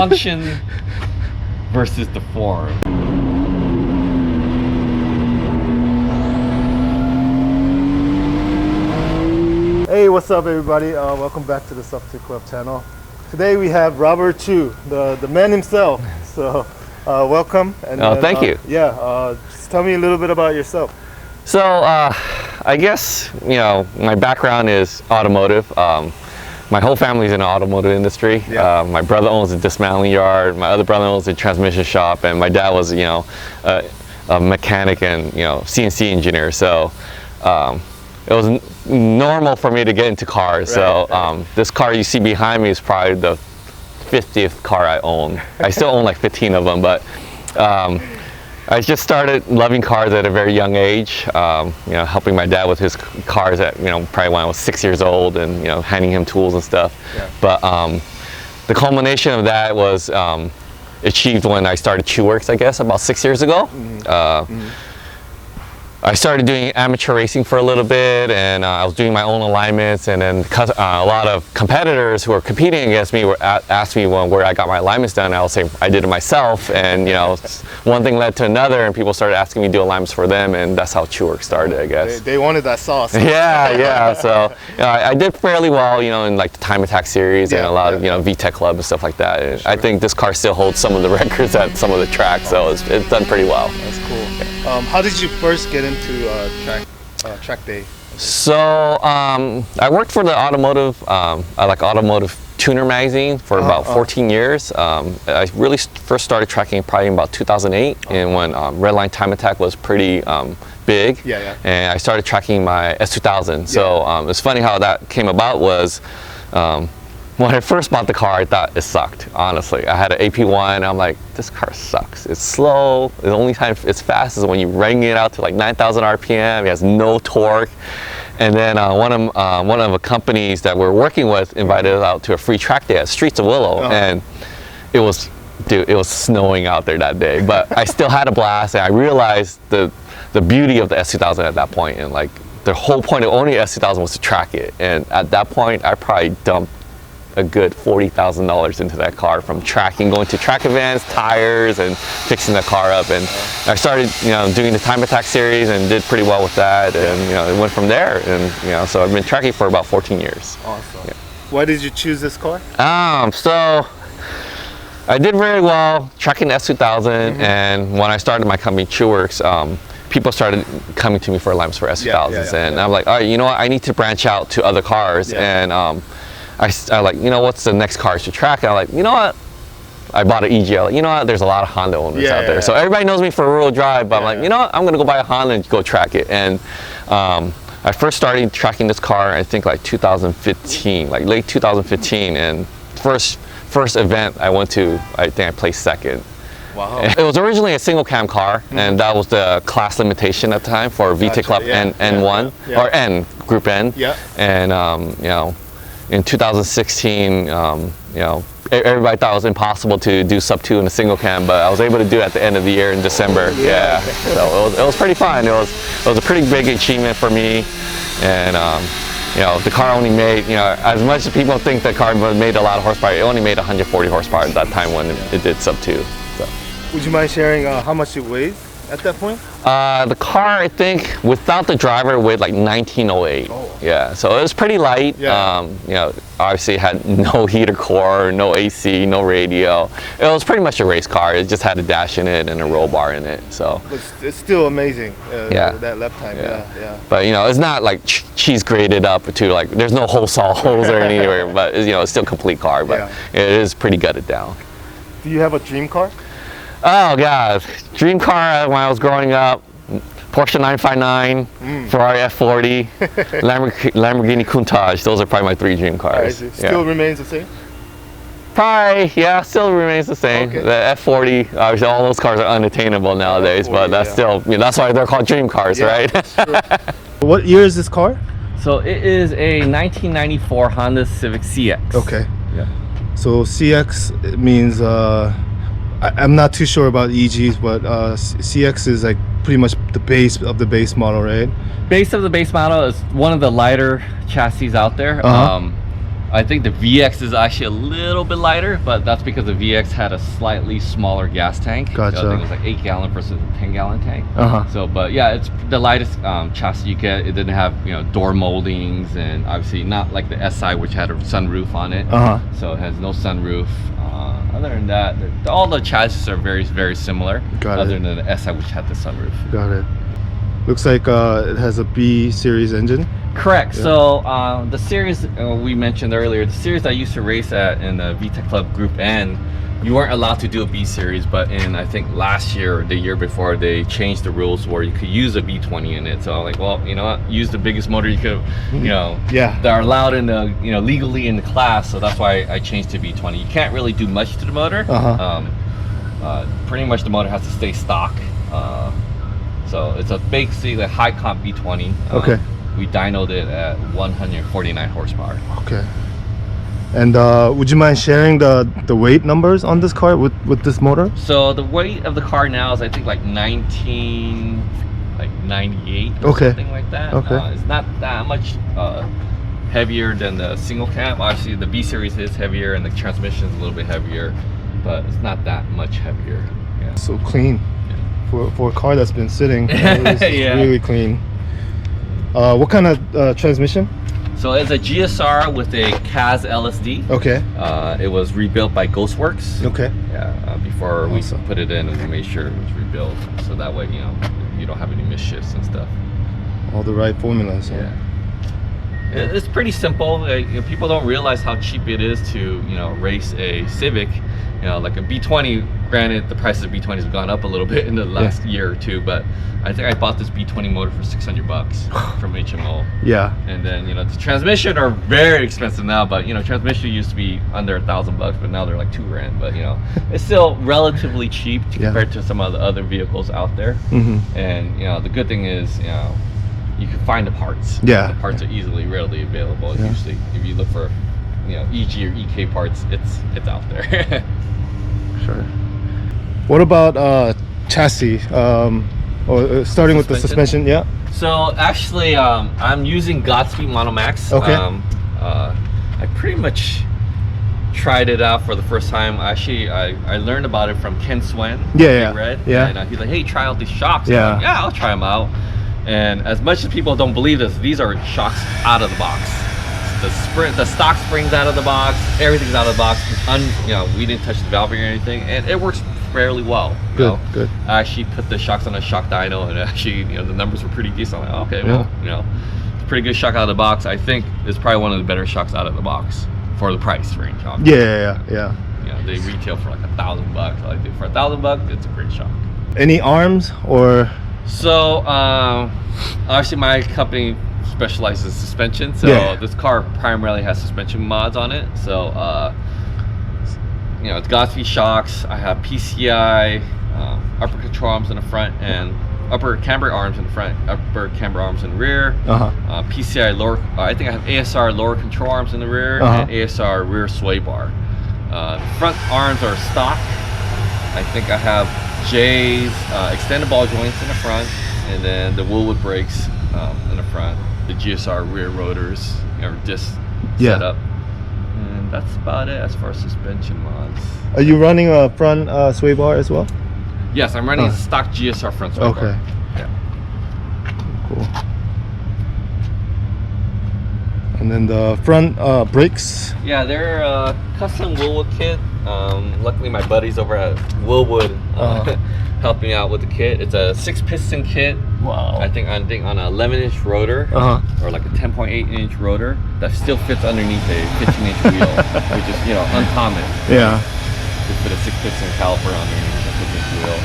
function versus the form. Hey, what's up everybody? Welcome back to the Sub2club channel. Today we have Robert Choo, the man himself. So welcome. And thank you. Yeah, just tell me a little bit about yourself. So I guess, you know, my background is automotive. My whole family's in the automotive industry. Yeah. My brother owns a dismantling yard. My other brother owns a transmission shop, and my dad was, you know, a mechanic and, you know, CNC engineer. So it was normal for me to get into cars. Right, so this car you see behind me is probably the 50th car I own. I still own like 15 of them, but I just started loving cars at a very young age. You know, helping my dad with his cars at, you know, probably when I was 6 years old, and, you know, handing him tools and stuff. Yeah. But the culmination of that was achieved when I started Choo Works, I guess, about 6 years ago. I started doing amateur racing for a little bit, and I was doing my own alignments, and then a lot of competitors who were competing against me asked me where I got my alignments done. I'll say I did it myself, and, you know, one thing led to another, and people started asking me to do alignments for them, and that's how Choo Works started, I guess. They wanted that sauce. Yeah. So, you know, I did fairly well, you know, in like the Time Attack series and a lot of, you know, VTech Club and stuff like that. And sure. I think this car still holds some of the records at some of the tracks, so it's done pretty well. That's cool. How did you first get into track day? So I worked for the automotive, automotive tuner magazine for about 14 years. I really first started tracking probably in about 2008, and when Redline Time Attack was pretty big. And I started tracking my S2000. So it's funny how that came about was, when I first bought the car, I thought it sucked, honestly. I had an AP1, I'm like, this car sucks. It's slow. The only time it's fast is when you ring it out to like 9,000 RPM. It has no torque. And then one of the companies that we're working with invited us out to a free track day at Streets of Willow. And it was, dude, it was snowing out there that day. But I still had a blast, and I realized the beauty of the S2000 at that point. And like, the whole point of owning the S2000 was to track it. And at that point, I probably dumped a good $40,000 into that car, from tracking, going to track events, tires, and fixing the car up. And I started, you know, doing the Time Attack series and did pretty well with that. And, you know, it went from there. And, you know, so I've been tracking for about 14 years. Awesome. Yeah. Why did you choose this car? So I did very well tracking the S2000, and when I started my company Choo Works, people started coming to me for alignments for S2000s, and I'm like, all right, you know what, I need to branch out to other cars. And I like, you know, what's the next cars to track? And I'm like, you know what? I bought an EG. I'm like, you know what? There's a lot of Honda owners out there. So everybody knows me for rear-wheel drive, but I'm like, you know what? I'm going to go buy a Honda and go track it. And I first started tracking this car, I think like 2015, like late 2015. And first event I went to, I think I placed second. Wow. It was originally a single cam car, and that was the class limitation at the time for VTech Club N1 or N, Group N. And you know, in 2016, you know, everybody thought it was impossible to do sub-2 in a single cam, but I was able to do it at the end of the year in December. So it was pretty fun. It was a pretty big achievement for me, and you know, the car only made, you know, as much as people think the car made a lot of horsepower, it only made 140 horsepower at that time when it did sub-2. So. Would you mind sharing how much it weighs at that point? The car, I think, without the driver, weighed like 1908. Yeah, so it was pretty light. You know, obviously it had no heater core, no AC, no radio. It was pretty much a race car. It just had a dash in it and a roll bar in it. So it's still amazing. That lap time. But, you know, it's not like cheese grated up to like, there's no hole saw holes or anywhere. But, you know, it's still a complete car. But it is pretty gutted down. Do you have a dream car? Oh God, dream car when I was growing up, Porsche 959, Ferrari F40, Lamborghini Countach. Those are probably my 3 dream cars. Still remains the same? Probably, still remains the same. The F40, obviously all those cars are unattainable nowadays, but that's still, you know, that's why they're called dream cars, right? What year is this car? So it is a 1994 Honda Civic CX. Okay. So CX means, I'm not too sure about EGs, but CX is like pretty much the base of the base model, right? Base of the base model is one of the lighter chassis out there. I think the VX is actually a little bit lighter, but that's because the VX had a slightly smaller gas tank. Gotcha. So I think it was like 8 gallon versus a 10 gallon tank. Uh-huh. But yeah, it's the lightest chassis you get. It didn't have, you know, door moldings, and obviously not like the SI, which had a sunroof on it. So it has no sunroof. Other than that, all the chassis are very, very similar. Other than the SI, which had the sunroof. Got it. Looks like it has a B series engine. Correct. Yeah. So the series we mentioned earlier, the series I used to race at in the VTEC Club Group N, you weren't allowed to do a B series, but in I think last year or the year before, they changed the rules where you could use a B20 in it. So I'm like, well, you know what, use the biggest motor you could, you know, that are allowed in the, you know, legally in the class. So that's why I changed to B20. You can't really do much to the motor. Pretty much the motor has to stay stock. So it's a basically a high comp B20. Okay. We dynoed it at 149 horsepower. Okay. And would you mind sharing the weight numbers on this car with this motor? So the weight of the car now is I think like 98 or something like that. It's not that much heavier than the single cam. Obviously the B series is heavier and the transmission is a little bit heavier, but it's not that much heavier. Yeah. So clean. For a car that's been sitting, it's really clean. What kind of transmission? So it's a GSR with a CAS LSD. Okay. It was rebuilt by Ghostworks. Okay. Yeah. Before we put it in, and we made sure it was rebuilt, so that way, you know, you don't have any misshifts and stuff. All the right formulas. Yeah. It's pretty simple. You know, people don't realize how cheap it is to, you know, race a Civic. You know, like a B20. Granted, the prices of B20s have gone up a little bit in the last year or two, but I think I bought this B20 motor for $600 from HMO. Yeah. And then, you know, the transmission are very expensive now, but you know, transmission used to be under $1,000, but now they're like $2,000. But you know, it's still relatively cheap compared to some of the other vehicles out there. And you know, the good thing is, you know, you can find the parts. The parts are readily available. Usually, if you look for, you know, EG or EK parts, it's out there. Sure. What about chassis? Or starting with the suspension? Yeah. So actually, I'm using Godspeed Monomax. Okay. I pretty much tried it out for the first time. Actually, I learned about it from Ken Swen. Red. And he's like, hey, try out these shocks. I'm like, I'll try them out. And as much as people don't believe this, these are shocks out of the box. The stock springs out of the box, everything's out of the box. You know, we didn't touch the valve or anything, and it works fairly well. Good. I actually put the shocks on a shock dyno, and actually, you know, the numbers were pretty decent. I'm like, okay, well, you know, it's a pretty good shock out of the box. I think it's probably one of the better shocks out of the box for the price range. Yeah. You know, they retail for like $1,000. Like for $1,000, it's a great shock. Any arms or? So obviously my company specializes in suspension, so this car primarily has suspension mods on it. So you know, it's Godspeed shocks. I have PCI upper control arms in the front and upper camber arms in the front, upper camber arms in the rear. PCI lower. I think I have ASR lower control arms in the rear and ASR rear sway bar. Front arms are stock. I think I have J's extended ball joints in the front, and then the Woolwood brakes in the front. The GSR rear rotors or disc setup, and that's about it as far as suspension mods. Are you running a front sway bar as well? Yes, I'm running a stock GSR front sway bar. Yeah. Cool. And then the front brakes. Yeah, they're a custom Woolwood kit. Luckily, my buddies over at Woolwood helped me out with the kit. It's a 6-piston kit. Wow. I think on an 11-inch rotor, or like a 10.8-inch rotor that still fits underneath a 15-inch wheel, which is, you know, uncommon. Yeah. To put a 6-piston caliper underneath a 15-inch wheel.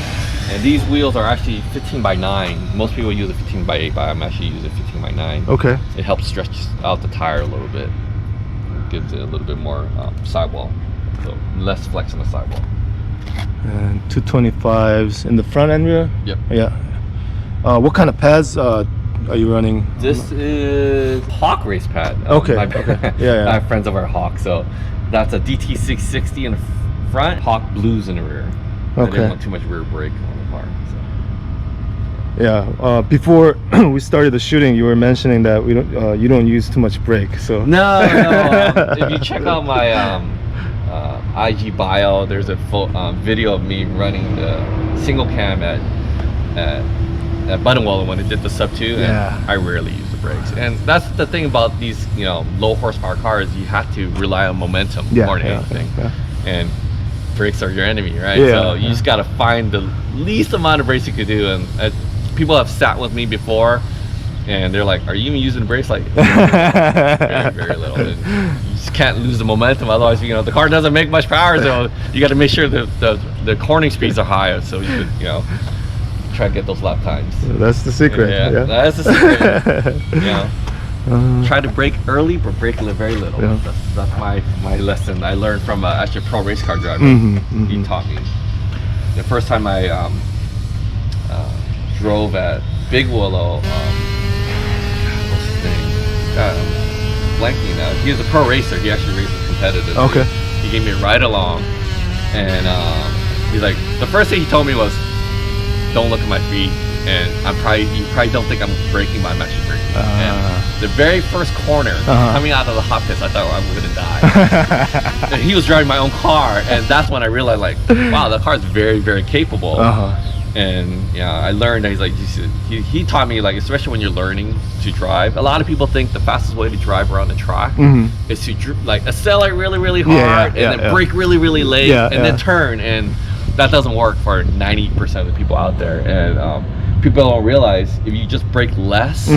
And these wheels are actually 15x9. Most people use a 15x8, but I'm actually using 15x9. Okay. It helps stretch out the tire a little bit. It gives it a little bit more sidewall, so less flex on the sidewall. And 225s in the front and rear? Yep. Yeah. What kind of pads are you running? This is Hawk race pad. Okay. I have friends over at Hawk, so that's a DT660 in the front, Hawk Blues in the rear. I didn't want too much rear brake on the car. So. Yeah. Before we started the shooting, you were mentioning that you don't use too much brake. So No. If you check out my IG bio, there's a full video of me running the single cam at buttonwillow when it did the sub-2, and I rarely use the brakes. And that's the thing about these, low horsepower cars. You have to rely on momentum more than anything. And brakes are your enemy, right? So you just got to find the least amount of brakes you could do. And people have sat with me before, and they're like, "Are you even using the brakes?" Like, very, very little. And you just can't lose the momentum. Otherwise, the car doesn't make much power. So you got to make sure that the cornering speeds are high, so you could, try to get those lap times. That's the secret. Yeah, that's the secret. Try to brake early, but brake very little. That's my lesson I learned from actually a pro race car driver. He taught me. The first time I drove at Big Willow, what's his name? God, I'm blanking now. He was a pro racer. He actually races competitively. Okay. He gave me a ride along, and he's like, the first thing he told me was, "Don't look at my feet." And you probably don't think I'm braking, but I'm actually braking. And the very first corner, coming out of the hot pits, I thought I was gonna die. And he was driving my own car, and that's when I realized, like, wow, the car is very, very capable. And I learned that he taught me, like, especially when you're learning to drive. A lot of people think the fastest way to drive around the track is to accelerate really, really hard, and then brake really, really late, and then turn. And that doesn't work for 90% of the people out there. And people don't realize if you just brake less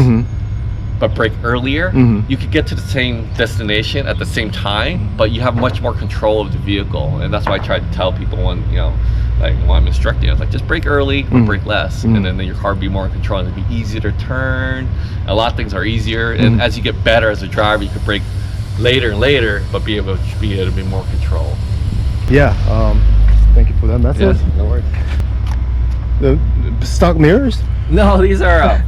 but brake earlier, you could get to the same destination at the same time, but you have much more control of the vehicle. And that's why I try to tell people when I'm instructing, I was like, just brake early but brake less, and then your car will be more in control, and it'll be easier to turn. A lot of things are easier, and as you get better as a driver, you could brake later and later, but be able to be more control. Thank you for that message. No worries. The stock mirrors? No, these are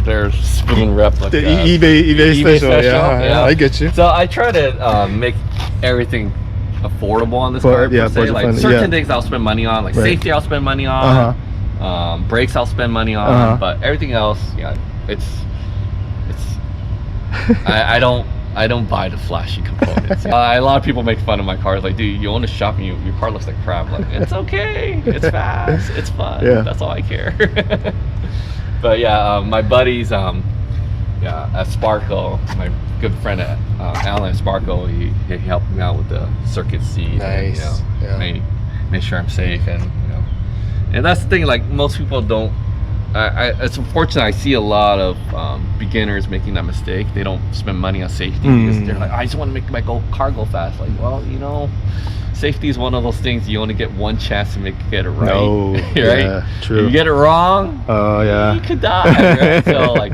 they're spoon replica. The eBay special. Yeah, I get you. So I try to make everything affordable on this car. Like certain things I'll spend money on, like safety I'll spend money on, brakes I'll spend money on, but everything else, I don't buy the flashy components. A lot of people make fun of my cars, like, dude, you own a shop and your car looks like crap. Like, it's okay, it's fast, it's fun. That's all I care. But my buddies, at Sparkle, my good friend Alan Sparkle, he helped me out with the circuit seat. Nice. And, make sure I'm safe, and that's the thing. Like, most people don't. It's unfortunate. I see a lot of beginners making that mistake. They don't spend money on safety because they're like, I just want to make my car go fast. Like, well, safety is one of those things you only get one chance to get it right. No, right? Yeah, true. If you get it wrong, you could die. Right? So like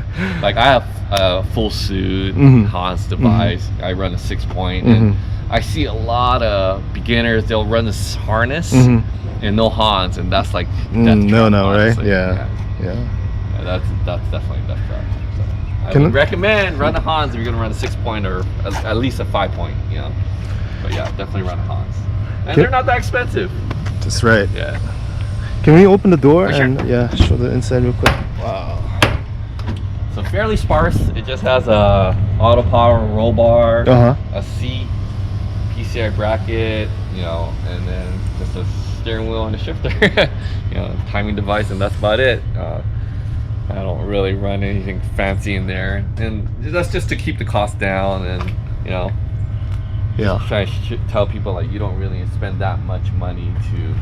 I have a full suit, Hans device. I run a 6-point, and I see a lot of beginners. They'll run this harness and no Hans, and that's like no, honestly. right? Yeah. That's definitely death trap. So I would recommend run a Hans if you're gonna run a 6-point or at least a 5-point. But yeah, definitely run a Hans, and they're not that expensive. That's right. Yeah. Can we open the door Sure. and show the inside real quick? Wow. So fairly sparse. It just has a auto power roll bar, a seat, PCI bracket, and then just a steering wheel and a shifter, timing device, and that's about it. I don't really run anything fancy in there, and that's just to keep the cost down, and try to tell people like you don't really spend that much money to,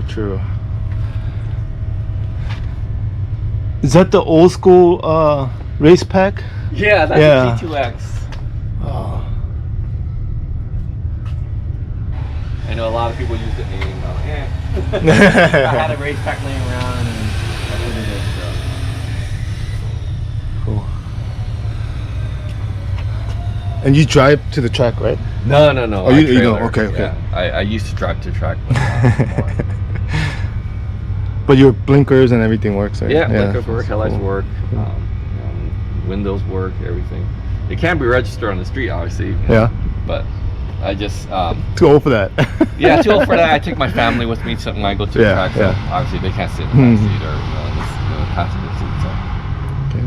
True. Is that the old school race pack? Yeah, that's a T2X. Oh. I know a lot of people use the name. I had a race pack laying around, and I put it in. Cool. And you drive to the track, right? No. Oh, you know? Okay. Yeah, I used to drive to track, but not anymore. But your blinkers and everything works, right? Yeah, blinkers work, headlights work, windows work, everything. It can be registered on the street, obviously. Yeah. But I just Too old for that. yeah, too old for that. I take my family with me when I go to the Yeah, track. So yeah. obviously they can't sit in the back seat or the passenger seat. So. Okay.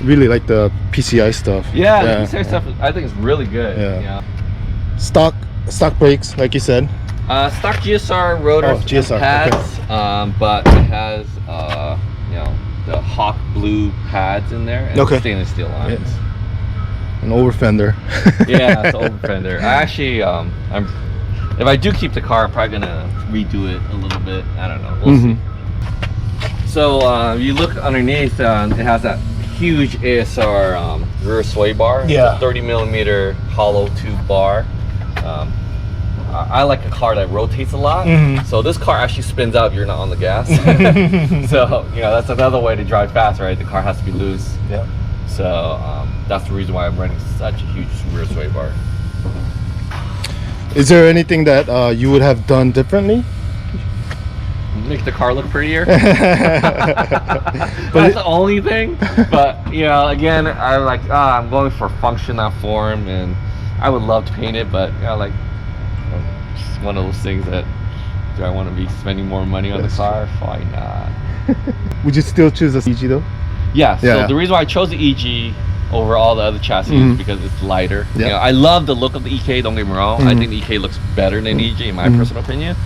Really like the PCI stuff. Yeah, the PCI stuff I think is really good. Yeah. Stock brakes, like you said. Stock GSR rotors and GSR, pads, but it has you know, the Hawk blue pads in there and stainless steel lines. Yeah. An over fender. Yeah, it's an over fender. I actually, if I do keep the car, I'm probably gonna redo it a little bit. I don't know. We'll see. So you look underneath, it has that huge ASR rear sway bar. Yeah. It's a 30mm hollow tube bar. I like a car that rotates a lot. So this car actually spins out if you're not on the gas. So you know, that's another way to drive fast, right? The car has to be loose. Yeah. So that's the reason why I'm running such a huge rear sway bar. Is there anything that you would have done differently? Make the car look prettier. That's the only thing. But you know, again, I'm like, I'm going for function, not form, and I would love to paint it, but you know, like, it's one of those things that, do I want to be spending more money on the car? Probably not. Would you still choose a EG though? Yeah. So Yeah. the reason why I chose the EG over all the other chassis is because it's lighter. Yeah. You know, I love the look of the EK. Don't get me wrong. I think the EK looks better than the EG in my personal opinion,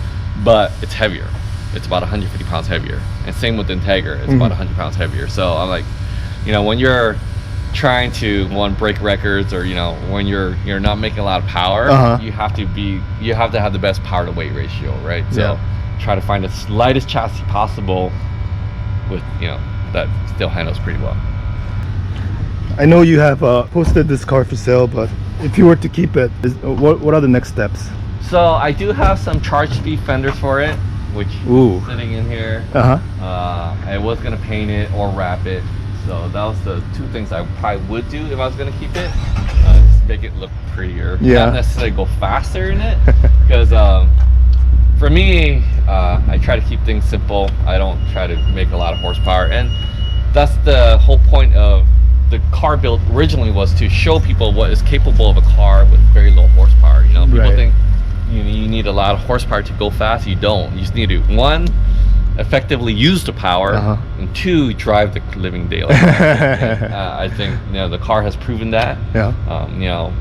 but it's heavier. It's about 150 pounds heavier, and same with the Integra. It's about 100 pounds heavier. So I'm like, you know, when you're trying to break records, or you know, when you're not making a lot of power, you have to have the best power to weight ratio, right? So try to find the lightest chassis possible with, you know, that still handles pretty well. I know you have posted this car for sale, but if you were to keep it, what are the next steps? So I do have some charge speed fenders for it, which is sitting in here. I was gonna paint it or wrap it. So that was the two things I probably would do if I was gonna keep it. Just make it look prettier. Yeah. Not necessarily go faster in it, because for me, I try to keep things simple. I don't try to make a lot of horsepower, and that's the whole point of the car build originally, was to show people what is capable of a car with very low horsepower. You know, people think you need a lot of horsepower to go fast. You don't. You just need to, one, effectively use the power, and two, drive the living daylights. I think, you know, the car has proven that. You know,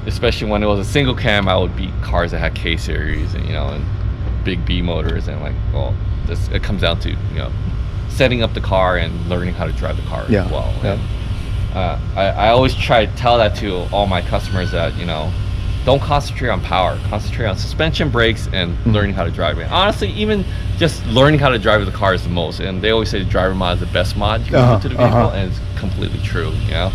especially when it was a single cam, I would beat cars that had K series and, you know, and big B motors, and like, well, it comes down to, you know, setting up the car and learning how to drive the car as well. And, I always try to tell that to all my customers, that, you know, don't concentrate on power, concentrate on suspension, brakes, and learning how to drive it. Honestly, even just learning how to drive the car is the most. And they always say the driver mod is the best mod you can put to the vehicle, and it's completely true. You know,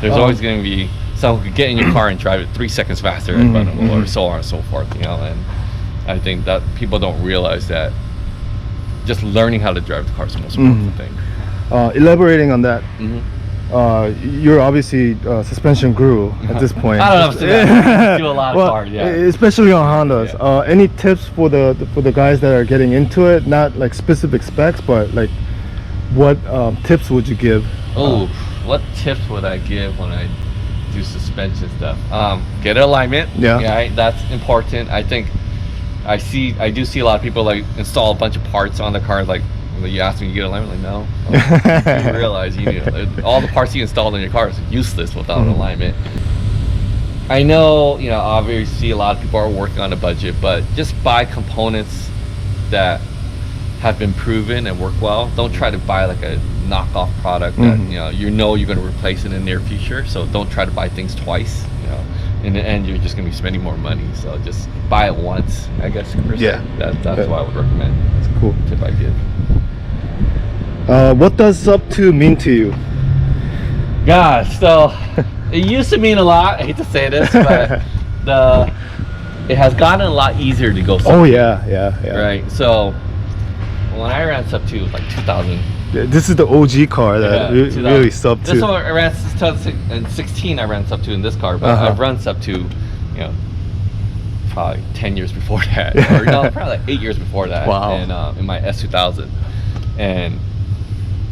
there's always going to be someone who could get in your car and drive it 3 seconds faster, or so on and so forth. You know, and I think that people don't realize that just learning how to drive the car is the most important thing. Elaborating on that, you're obviously suspension guru at this point. I don't know, do a lot of cars, especially on Hondas. Any tips for the guys that are getting into it? Not like specific specs, but like what tips would you give? What tips would I give when I do suspension stuff? Get alignment. That's important. I think I do see a lot of people like install a bunch of parts on the cars. Like, you ask me to get alignment, like, no. You realize you need all the parts you installed in your car is useless without an alignment. I know, you know, obviously a lot of people are working on a budget, but just buy components that have been proven and work well. Don't try to buy like a knockoff product that you know you're going to replace in the near future. So don't try to buy things twice. You know, in the end, you're just going to be spending more money. So just buy it once, I guess. That's what I would recommend. That's a cool tip I give. What does sub2 mean to you? Gosh, so it used to mean a lot. I hate to say this, but it has gotten a lot easier to go sub2. Oh yeah. Right. So when I ran sub2, it was like 2000. This is the OG car that really sub2. This one I ran 2016. I ran sub2 in this car, but I've run sub2, you know, probably 10 years before that, or no, probably like 8 years before that. Wow. And in my S2000, and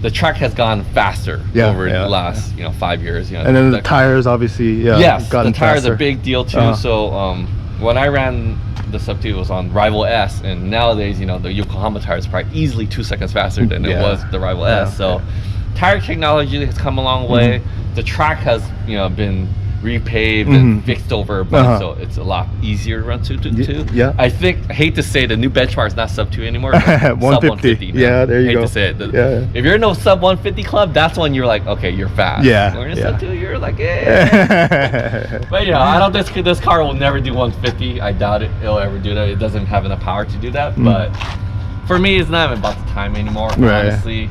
the track has gone faster Yeah, over yeah, the last 5 years. And then the tires, obviously, yes, the gotten tires faster. a big deal too. Uh-huh. So when I ran the Sub 2, it was on Rival S, and nowadays the Yokohama tire is probably easily 2 seconds faster than it was the Rival S. So tire technology has come a long way. The track has been repaved and fixed over a bunch, so it's a lot easier to run to too. Yeah. I hate to say the new benchmark is not Sub 2 anymore. 150. Sub 150. Yeah, there you hate go. to say it. Yeah. If you're in a Sub 150 club, that's when you're like, okay, you're fast. Yeah, When you're in yeah. Sub 2, you're like, eh. But I don't think this car will never do 150. I doubt it'll ever do that. It doesn't have enough power to do that. But for me, it's not even about the time anymore. Right. Honestly,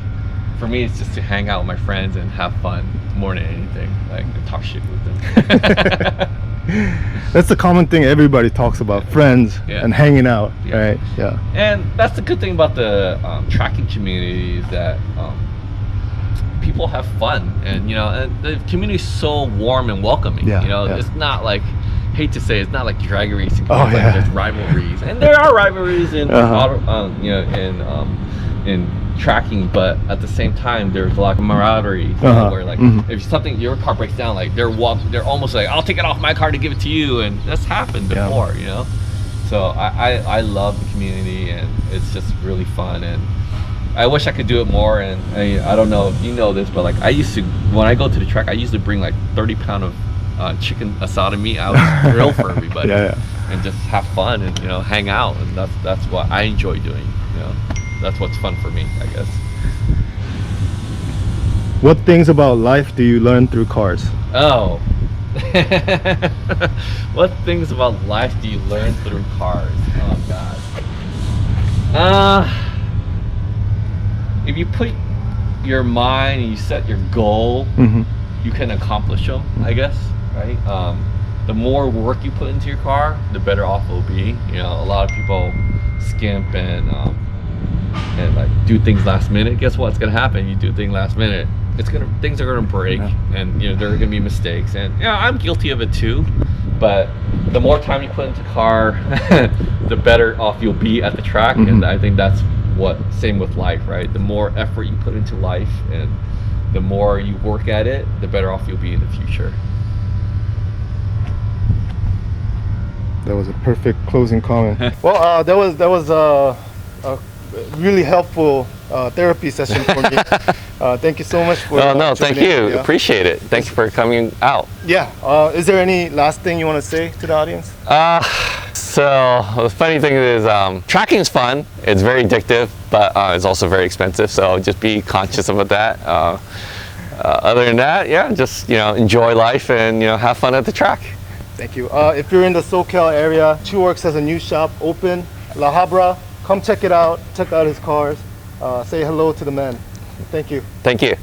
for me, it's just to hang out with my friends and have fun more than anything. Like talk shit with them. That's the common thing everybody talks about, friends and hanging out, right? Yeah. And that's the good thing about the tracking community is that people have fun, and and the community is so warm and welcoming. It's not like, hate to say, it's not like drag racing. There's rivalries, and there are rivalries in in tracking, but at the same time there's a lot of camaraderie where like if your car breaks down, like they're almost like, I'll take it off my car to give it to you, and that's happened before. So I love the community, and it's just really fun, and I wish I could do it more. And I don't know if you know this, but like I used to, when I go to the track, I used to bring like 30 pound of chicken asada meat out to grill for everybody and just have fun and hang out, and that's what I enjoy doing. That's what's fun for me, I guess. What things about life do you learn through cars? Oh. What things about life do you learn through cars? Oh God. If you put your mind and you set your goal, you can accomplish them, I guess, right? The more work you put into your car, the better off it'll be. A lot of people skimp and like do things last minute. Guess what's gonna happen? You do things last minute, things are gonna break, and there are gonna be mistakes, and I'm guilty of it too. But the more time you put into car, the better off you'll be at the track. And I think that's same with life, right? The more effort you put into life and the more you work at it, the better off you'll be in the future. That was a perfect closing comment. Well, that was a really helpful therapy session for me. Thank you so much for Thank you. Appreciate it. Thank you for coming out. Is there any last thing you want to say to the audience? So the funny thing is, tracking is fun. It's very addictive, but it's also very expensive. So just be conscious about that. Other than that, just enjoy life and have fun at the track. Thank you. If you're in the SoCal area, Choo Works has a new shop open, La Habra. Come check it out. Check out his cars. Say hello to the man. Thank you. Thank you.